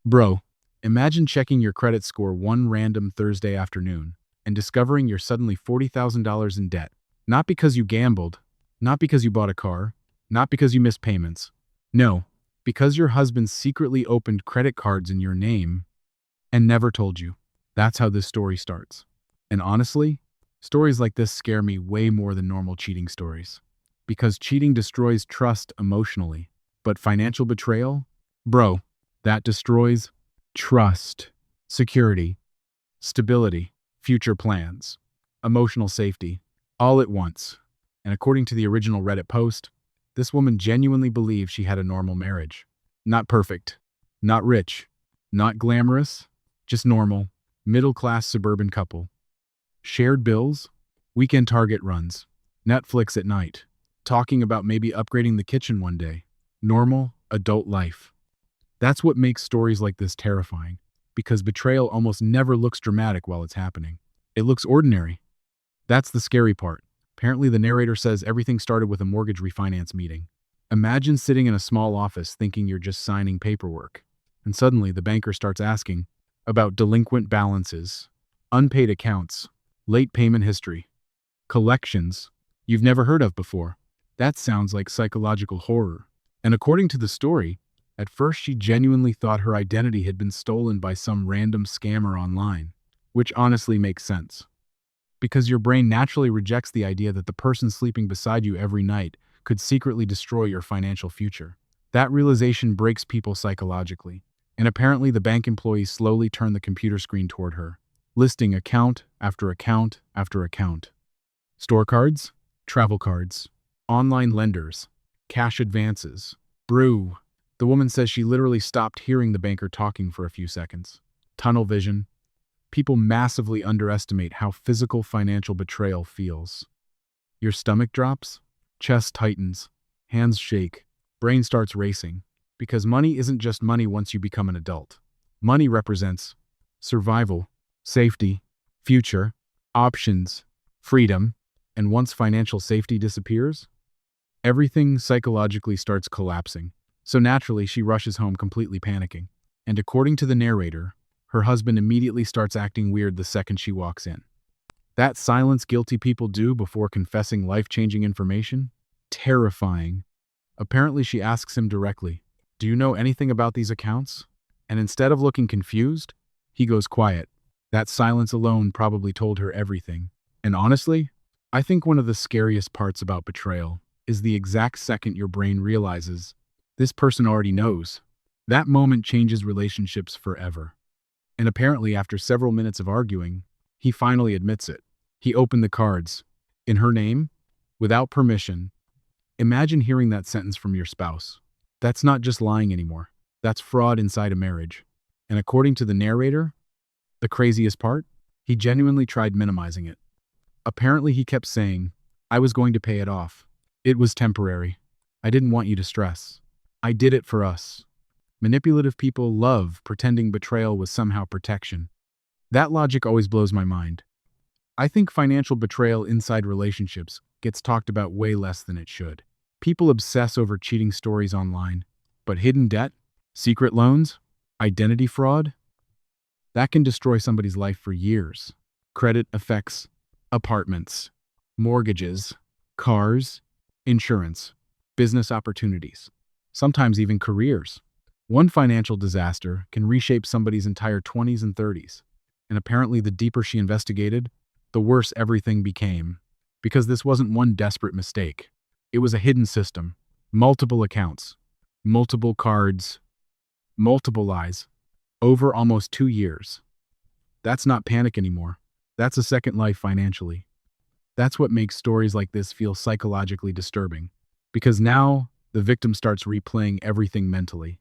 Bro, imagine checking your credit score one random Thursday afternoon and discovering you're suddenly $40,000 in debt. Not because you gambled, not because you bought a car, not because you missed payments. No, because your husband secretly opened credit cards in your name and never told you. That's how this story starts. And honestly, stories like this scare me way more than normal cheating stories. Because cheating destroys trust emotionally. But financial betrayal? Bro, that destroys trust, security, stability, future plans, emotional safety, all at once. And according to the original Reddit post, this woman genuinely believed she had a normal marriage. Not perfect, not rich, not glamorous, just normal, middle-class suburban couple. Shared bills, weekend Target runs, Netflix at night, talking about maybe upgrading the kitchen one day. Normal, adult life. That's what makes stories like this terrifying, because betrayal almost never looks dramatic while it's happening. It looks ordinary. That's the scary part. Apparently, the narrator says everything started with a mortgage refinance meeting. Imagine sitting in a small office thinking you're just signing paperwork, and suddenly the banker starts asking about delinquent balances, unpaid accounts, late payment history, collections you've never heard of before. That sounds like psychological horror. And according to the story, at first she genuinely thought her identity had been stolen by some random scammer online, which honestly makes sense. Because your brain naturally rejects the idea that the person sleeping beside you every night could secretly destroy your financial future. That realization breaks people psychologically, and apparently the bank employees slowly turn the computer screen toward her, listing account after account after account. Store cards, travel cards, online lenders, cash advances. Brew. The woman says she literally stopped hearing the banker talking for a few seconds. Tunnel vision. People massively underestimate how physical financial betrayal feels. Your stomach drops, chest tightens, hands shake, brain starts racing. Because money isn't just money once you become an adult. Money represents survival, safety, future, options, freedom, and once financial safety disappears, everything psychologically starts collapsing. So naturally, she rushes home completely panicking. And according to the narrator, her husband immediately starts acting weird the second she walks in. That silence guilty people do before confessing life-changing information? Terrifying. Apparently, she asks him directly, "Do you know anything about these accounts?" And instead of looking confused, he goes quiet. That silence alone probably told her everything. And honestly, I think one of the scariest parts about betrayal is the exact second your brain realizes this person already knows. That moment changes relationships forever. And apparently, after several minutes of arguing, he finally admits it. He opened the cards. In her name? Without permission. Imagine hearing that sentence from your spouse. That's not just lying anymore. That's fraud inside a marriage. And according to the narrator, the craziest part? He genuinely tried minimizing it. Apparently, he kept saying, "I was going to pay it off. It was temporary. I didn't want you to stress. I did it for us." Manipulative people love pretending betrayal was somehow protection. That logic always blows my mind. I think financial betrayal inside relationships gets talked about way less than it should. People obsess over cheating stories online, but hidden debt, secret loans, identity fraud, that can destroy somebody's life for years. Credit affects apartments, mortgages, cars, insurance, business opportunities, sometimes even careers. One financial disaster can reshape somebody's entire 20s and 30s. And apparently, the deeper she investigated, the worse everything became. Because this wasn't one desperate mistake. It was a hidden system. Multiple accounts, multiple cards, multiple lies. Over almost 2 years. That's not panic anymore. That's a second life financially. That's what makes stories like this feel psychologically disturbing. Because now, the victim starts replaying everything mentally.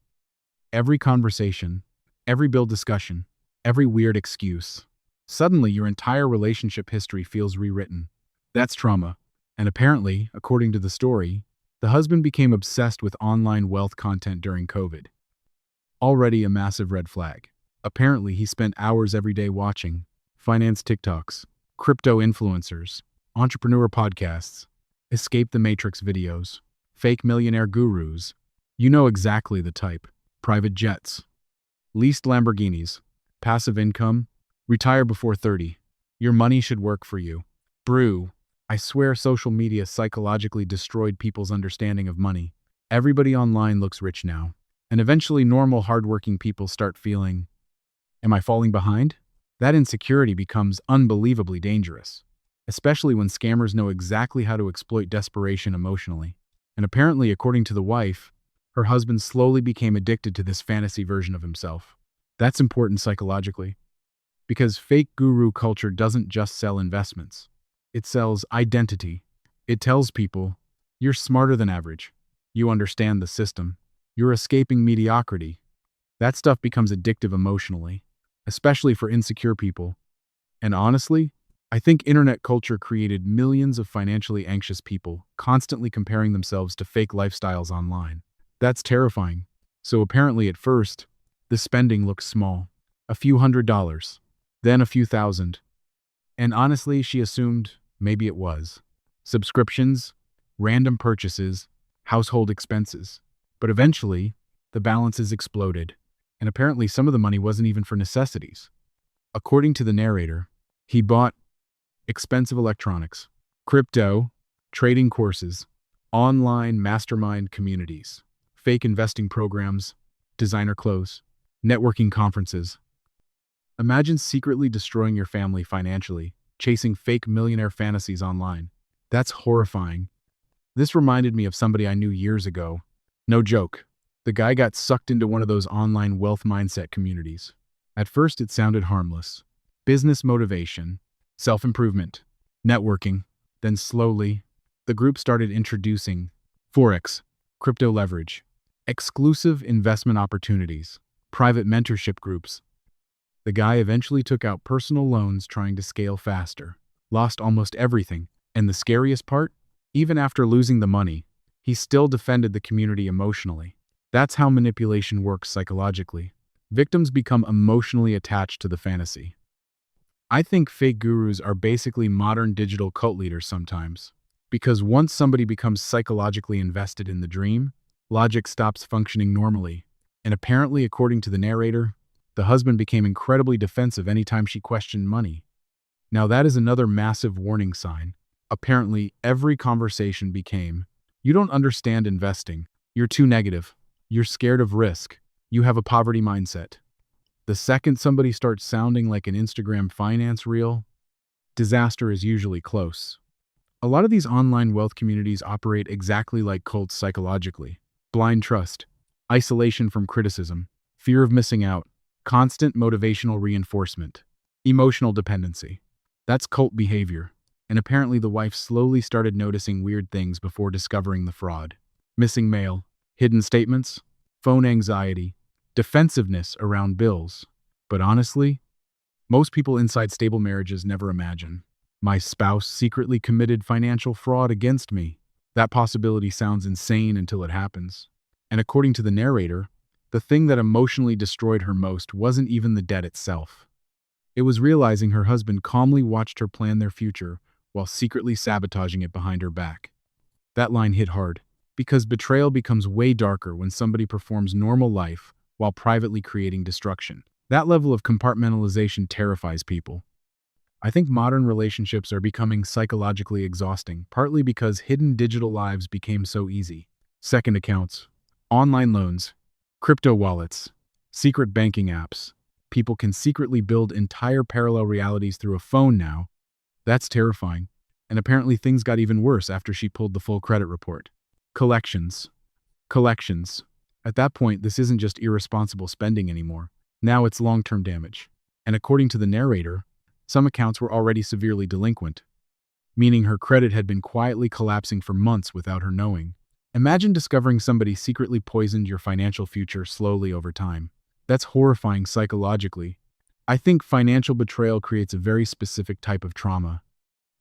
Every conversation, every bill discussion, every weird excuse. Suddenly, your entire relationship history feels rewritten. That's trauma. And apparently, according to the story, the husband became obsessed with online wealth content during COVID. Already a massive red flag. Apparently, he spent hours every day watching finance TikToks, crypto influencers, entrepreneur podcasts, escape the matrix videos, fake millionaire gurus. You know exactly the type. Private jets, leased Lamborghinis, passive income, retire before 30. Your money should work for you. Brew. I swear social media psychologically destroyed people's understanding of money. Everybody online looks rich now. And eventually normal hardworking people start feeling, am I falling behind? That insecurity becomes unbelievably dangerous, especially when scammers know exactly how to exploit desperation emotionally. And apparently, according to the wife, her husband slowly became addicted to this fantasy version of himself. That's important psychologically, because fake guru culture doesn't just sell investments. It sells identity. It tells people, you're smarter than average. You understand the system. You're escaping mediocrity. That stuff becomes addictive emotionally, especially for insecure people. And honestly, I think internet culture created millions of financially anxious people constantly comparing themselves to fake lifestyles online. That's terrifying. So apparently at first, the spending looks small. A few $100s, then a few thousand. And honestly, she assumed maybe it was. Subscriptions, random purchases, household expenses. But eventually, the balances exploded, and apparently some of the money wasn't even for necessities. According to the narrator, he bought expensive electronics, crypto, trading courses, online mastermind communities, fake investing programs, designer clothes, networking conferences. Imagine secretly destroying your family financially, chasing fake millionaire fantasies online. That's horrifying. This reminded me of somebody I knew years ago. No joke. The guy got sucked into one of those online wealth mindset communities. At first, it sounded harmless. Business motivation, self-improvement, networking. Then slowly, the group started introducing Forex, crypto leverage, exclusive investment opportunities, private mentorship groups. The guy eventually took out personal loans trying to scale faster, lost almost everything, and the scariest part? Even after losing the money, he still defended the community emotionally. That's how manipulation works psychologically. Victims become emotionally attached to the fantasy. I think fake gurus are basically modern digital cult leaders sometimes. Because once somebody becomes psychologically invested in the dream, logic stops functioning normally. And apparently, according to the narrator, the husband became incredibly defensive anytime she questioned money. Now that is another massive warning sign. Apparently, every conversation became, you don't understand investing. You're too negative. You're scared of risk. You have a poverty mindset. The second somebody starts sounding like an Instagram finance reel, disaster is usually close. A lot of these online wealth communities operate exactly like cults psychologically. Blind trust, isolation from criticism, fear of missing out, constant motivational reinforcement, emotional dependency. That's cult behavior. And apparently the wife slowly started noticing weird things before discovering the fraud. Missing mail, hidden statements, phone anxiety, defensiveness around bills. But honestly, most people inside stable marriages never imagine. My spouse secretly committed financial fraud against me. That possibility sounds insane until it happens. And according to the narrator, the thing that emotionally destroyed her most wasn't even the debt itself. It was realizing her husband calmly watched her plan their future while secretly sabotaging it behind her back. That line hit hard, because betrayal becomes way darker when somebody performs normal life while privately creating destruction. That level of compartmentalization terrifies people. I think modern relationships are becoming psychologically exhausting, partly because hidden digital lives became so easy. Second accounts, online loans, crypto wallets, secret banking apps. People can secretly build entire parallel realities through a phone now. That's terrifying. And apparently things got even worse after she pulled the full credit report. Collections. Collections. At that point, this isn't just irresponsible spending anymore. Now it's long-term damage. And according to the narrator, some accounts were already severely delinquent, meaning her credit had been quietly collapsing for months without her knowing. Imagine discovering somebody secretly poisoned your financial future slowly over time. That's horrifying psychologically. I think financial betrayal creates a very specific type of trauma,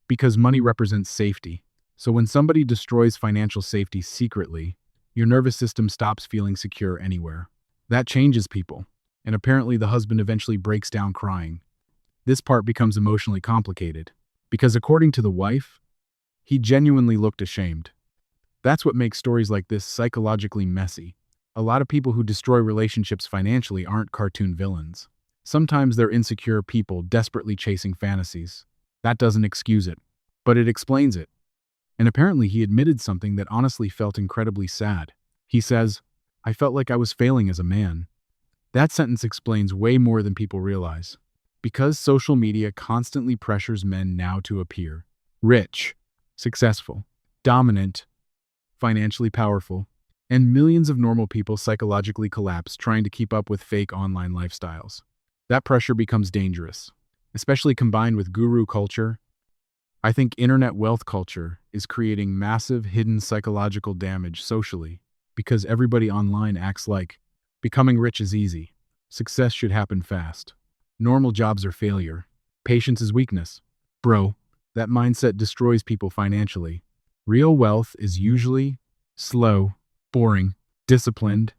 because money represents safety. So when somebody destroys financial safety secretly, your nervous system stops feeling secure anywhere. That changes people. And apparently the husband eventually breaks down crying. This part becomes emotionally complicated, because according to the wife, he genuinely looked ashamed. That's what makes stories like this psychologically messy. A lot of people who destroy relationships financially aren't cartoon villains. Sometimes they're insecure people desperately chasing fantasies. That doesn't excuse it, but it explains it. And apparently he admitted something that honestly felt incredibly sad. He says, "I felt like I was failing as a man." That sentence explains way more than people realize. Because social media constantly pressures men now to appear rich, successful, dominant, financially powerful, and millions of normal people psychologically collapse trying to keep up with fake online lifestyles. That pressure becomes dangerous, especially combined with guru culture. I think internet wealth culture is creating massive hidden psychological damage socially because everybody online acts like becoming rich is easy, success should happen fast, normal jobs are failure, patience is weakness. Bro, that mindset destroys people financially. Real wealth is usually slow, boring, disciplined,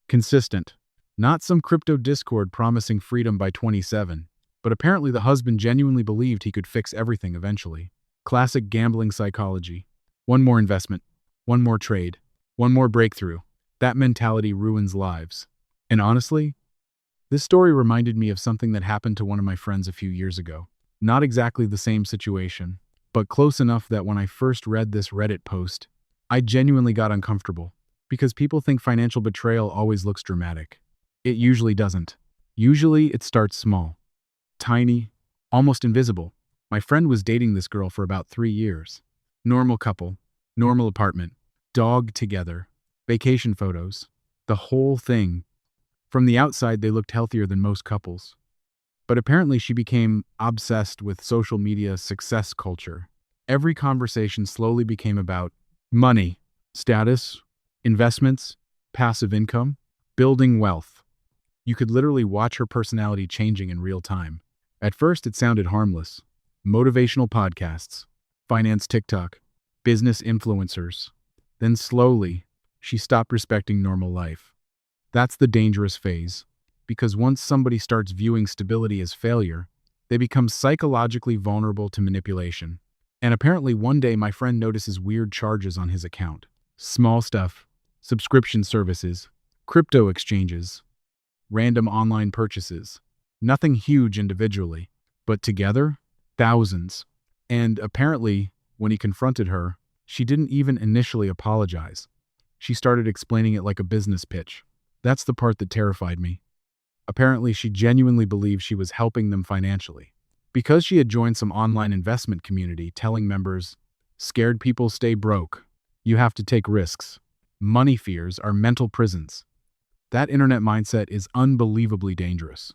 consistent. Not some crypto discord promising freedom by 27, but apparently the husband genuinely believed he could fix everything eventually. Classic gambling psychology. One more investment, one more trade, one more breakthrough. That mentality ruins lives. And honestly, this story reminded me of something that happened to one of my friends a few years ago. Not exactly the same situation, but close enough that when I first read this Reddit post, I genuinely got uncomfortable. Because people think financial betrayal always looks dramatic. It usually doesn't. Usually it starts small, tiny, almost invisible. My friend was dating this girl for about 3 years. Normal couple, normal apartment, dog together, vacation photos, the whole thing. From the outside, they looked healthier than most couples. But apparently she became obsessed with social media success culture. Every conversation slowly became about money, status, investments, passive income, building wealth. You could literally watch her personality changing in real time. At first, it sounded harmless. Motivational podcasts, finance TikTok, business influencers. Then slowly, she stopped respecting normal life. That's the dangerous phase, because once somebody starts viewing stability as failure, they become psychologically vulnerable to manipulation. And apparently one day my friend notices weird charges on his account. Small stuff, subscription services, crypto exchanges, random online purchases. Nothing huge individually, but together, thousands. And apparently, when he confronted her, she didn't even initially apologize. She started explaining it like a business pitch. That's the part that terrified me. Apparently, she genuinely believed she was helping them financially. Because she had joined some online investment community telling members, "Scared people stay broke. You have to take risks. Money fears are mental prisons." That internet mindset is unbelievably dangerous,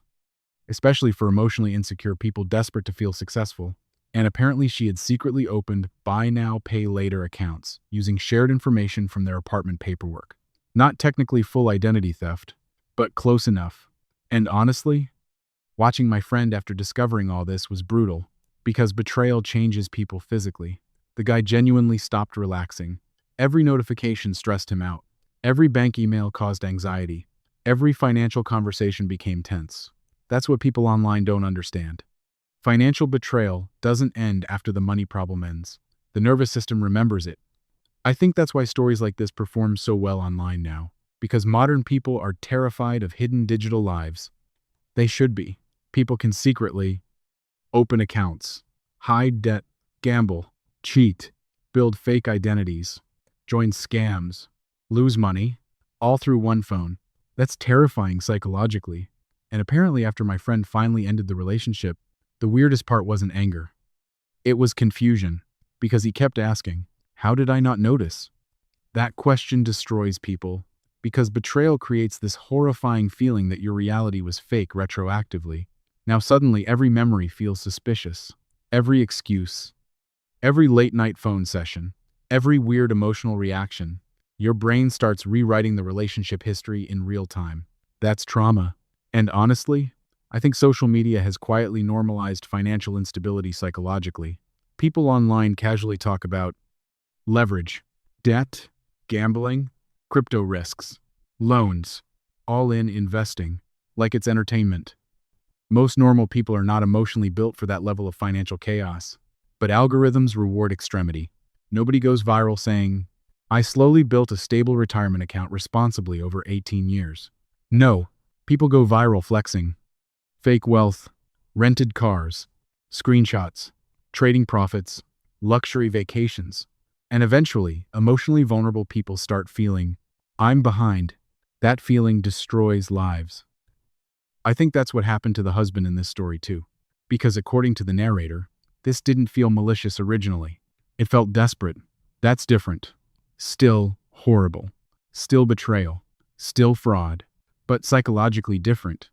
especially for emotionally insecure people desperate to feel successful. And apparently she had secretly opened buy now, pay later accounts using shared information from their apartment paperwork. Not technically full identity theft, but close enough. And honestly, watching my friend after discovering all this was brutal, because betrayal changes people physically. The guy genuinely stopped relaxing. Every notification stressed him out. Every bank email caused anxiety. Every financial conversation became tense. That's what people online don't understand. Financial betrayal doesn't end after the money problem ends. The nervous system remembers it. I think that's why stories like this perform so well online now, because modern people are terrified of hidden digital lives. They should be. People can secretly open accounts, hide debt, gamble, cheat, build fake identities, join scams, lose money, all through one phone. That's terrifying psychologically. And apparently after my friend finally ended the relationship, the weirdest part wasn't anger. It was confusion, because he kept asking, "How did I not notice?" That question destroys people, because betrayal creates this horrifying feeling that your reality was fake retroactively. Now suddenly every memory feels suspicious. Every excuse, every late-night phone session, every weird emotional reaction. Your brain starts rewriting the relationship history in real time. That's trauma. And honestly, I think social media has quietly normalized financial instability psychologically. People online casually talk about leverage, debt, gambling, crypto risks, loans, all-in investing, like it's entertainment. Most normal people are not emotionally built for that level of financial chaos. But algorithms reward extremity. Nobody goes viral saying, I slowly built a stable retirement account responsibly over 18 years. No, people go viral flexing, fake wealth, rented cars, screenshots, trading profits, luxury vacations, and eventually, emotionally vulnerable people start feeling, I'm behind. That feeling destroys lives. I think that's what happened to the husband in this story too. Because according to the narrator, this didn't feel malicious originally. It felt desperate. That's different. Still horrible. Still betrayal. Still fraud. But psychologically different.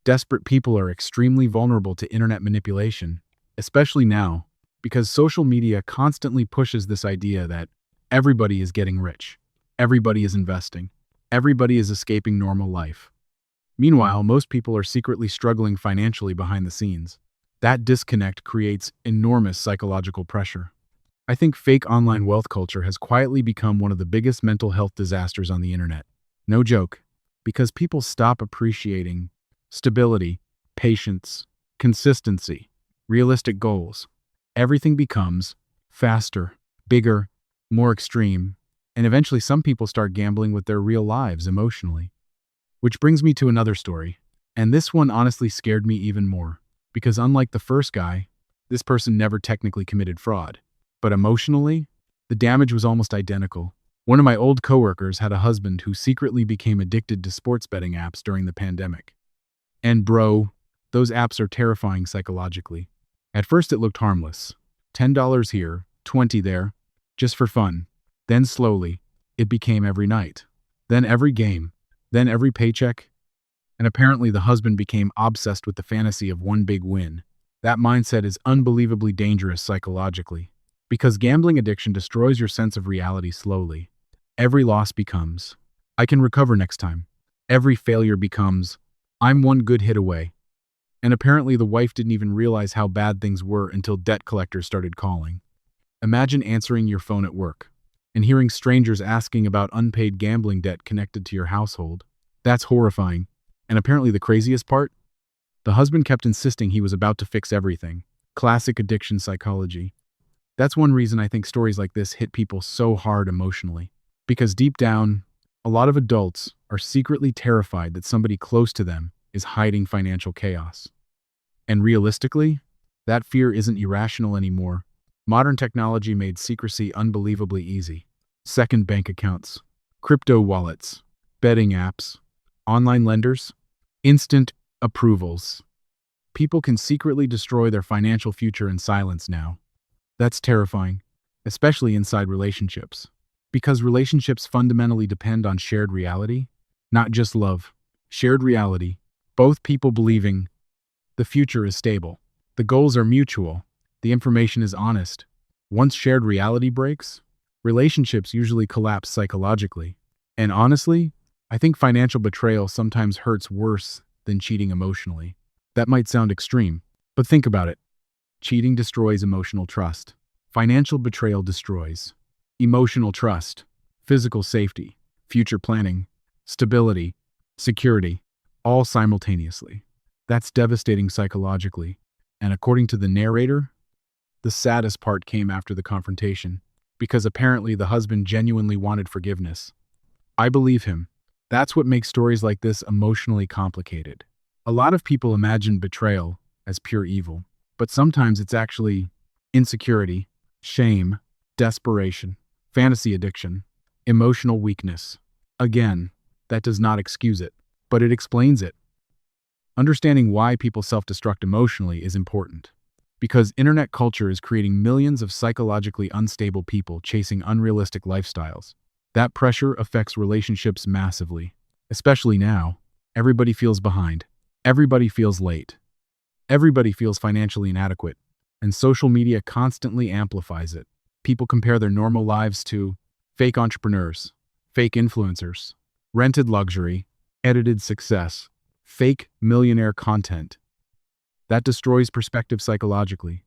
Desperate people are extremely vulnerable to internet manipulation, especially now, because social media constantly pushes this idea that everybody is getting rich, everybody is investing, everybody is escaping normal life. Meanwhile, most people are secretly struggling financially behind the scenes. That disconnect creates enormous psychological pressure. I think fake online wealth culture has quietly become one of the biggest mental health disasters on the internet. No joke, because people stop appreciating stability, patience, consistency, realistic goals. Everything becomes faster, bigger, more extreme, and eventually some people start gambling with their real lives emotionally. Which brings me to another story, and this one honestly scared me even more, because unlike the first guy, this person never technically committed fraud. But emotionally, the damage was almost identical. One of my old coworkers had a husband who secretly became addicted to sports betting apps during the pandemic. And bro, those apps are terrifying psychologically. At first it looked harmless. $10 here, 20 there, just for fun. Then slowly, it became every night. Then every game. Then every paycheck. And apparently the husband became obsessed with the fantasy of one big win. That mindset is unbelievably dangerous psychologically. Because gambling addiction destroys your sense of reality slowly. Every loss becomes, I can recover next time. Every failure becomes, I'm one good hit away. And apparently the wife didn't even realize how bad things were until debt collectors started calling. Imagine answering your phone at work and hearing strangers asking about unpaid gambling debt connected to your household. That's horrifying. And apparently the craziest part? The husband kept insisting he was about to fix everything. Classic addiction psychology. That's one reason I think stories like this hit people so hard emotionally. Because deep down, a lot of adults are secretly terrified that somebody close to them is hiding financial chaos. And realistically, that fear isn't irrational anymore. Modern technology made secrecy unbelievably easy. Second bank accounts, crypto wallets, betting apps, online lenders, instant approvals. People can secretly destroy their financial future in silence now. That's terrifying, especially inside relationships. Because relationships fundamentally depend on shared reality, not just love. Shared reality, both people believing the future is stable. The goals are mutual. The information is honest. Once shared reality breaks, relationships usually collapse psychologically. And honestly, I think financial betrayal sometimes hurts worse than cheating emotionally. That might sound extreme, but think about it. Cheating destroys emotional trust. Financial betrayal destroys emotional trust, physical safety, future planning, stability, security, all simultaneously. That's devastating psychologically. And according to the narrator, the saddest part came after the confrontation, because apparently the husband genuinely wanted forgiveness. I believe him. That's what makes stories like this emotionally complicated. A lot of people imagine betrayal as pure evil, but sometimes it's actually insecurity, shame, desperation, fantasy addiction, emotional weakness. Again, that does not excuse it, but it explains it. Understanding why people self-destruct emotionally is important, because internet culture is creating millions of psychologically unstable people chasing unrealistic lifestyles. That pressure affects relationships massively. Especially now, everybody feels behind. Everybody feels late. Everybody feels financially inadequate. And social media constantly amplifies it. People compare their normal lives to fake entrepreneurs, fake influencers, rented luxury, edited success, fake millionaire content. That destroys perspective psychologically.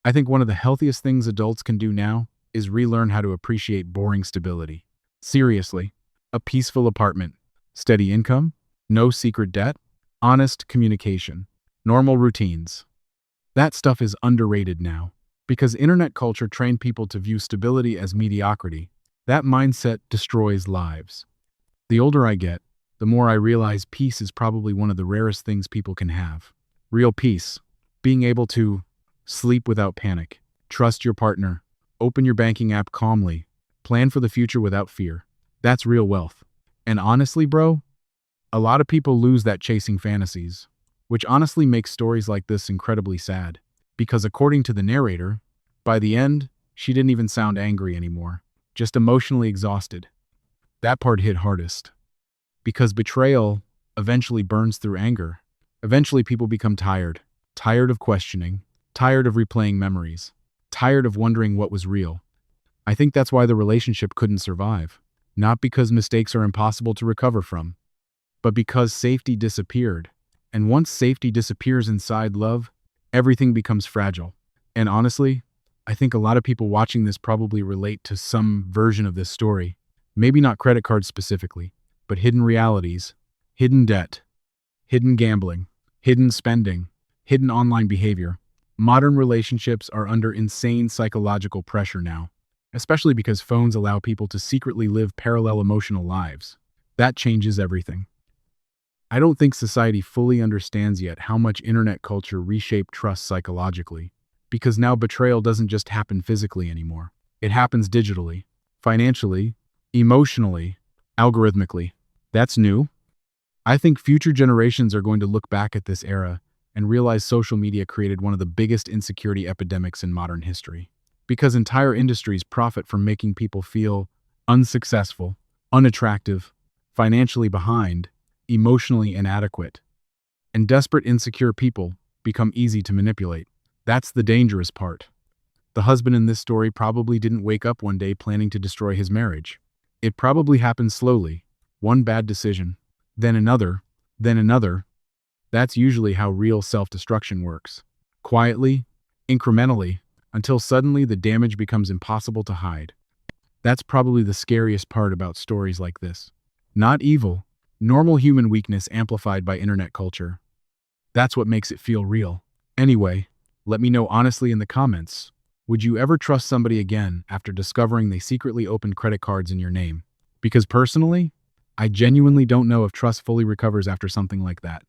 I think one of the healthiest things adults can do now is relearn how to appreciate boring stability. Seriously, a peaceful apartment, steady income, no secret debt, honest communication, normal routines. That stuff is underrated now, because internet culture trained people to view stability as mediocrity. That mindset destroys lives. The older I get, the more I realize peace is probably one of the rarest things people can have. Real peace. Being able to sleep without panic, trust your partner, open your banking app calmly, plan for the future without fear. That's real wealth. And honestly, bro, a lot of people lose that chasing fantasies, which honestly makes stories like this incredibly sad. Because according to the narrator, by the end, she didn't even sound angry anymore, just emotionally exhausted. That part hit hardest. Because betrayal eventually burns through anger. Eventually people become tired. Tired of questioning. Tired of replaying memories. Tired of wondering what was real. I think that's why the relationship couldn't survive. Not because mistakes are impossible to recover from, but because safety disappeared. And once safety disappears inside love, everything becomes fragile. And honestly, I think a lot of people watching this probably relate to some version of this story. Maybe not credit cards specifically, but hidden realities, hidden debt, hidden gambling, hidden spending, hidden online behavior. Modern relationships are under insane psychological pressure now, especially because phones allow people to secretly live parallel emotional lives. That changes everything. I don't think society fully understands yet how much internet culture reshaped trust psychologically, because now betrayal doesn't just happen physically anymore. It happens digitally, financially, emotionally, algorithmically. That's new. I think future generations are going to look back at this era and realize social media created one of the biggest insecurity epidemics in modern history. Because entire industries profit from making people feel unsuccessful, unattractive, financially behind, emotionally inadequate. And desperate, insecure people become easy to manipulate. That's the dangerous part. The husband in this story probably didn't wake up one day planning to destroy his marriage. It probably happened slowly. One bad decision, then another, then another. That's usually how real self-destruction works. Quietly, incrementally, until suddenly the damage becomes impossible to hide. That's probably the scariest part about stories like this. Not evil, normal human weakness amplified by internet culture. That's what makes it feel real. Anyway, let me know honestly in the comments. Would you ever trust somebody again after discovering they secretly opened credit cards in your name? Because personally, I genuinely don't know if trust fully recovers after something like that.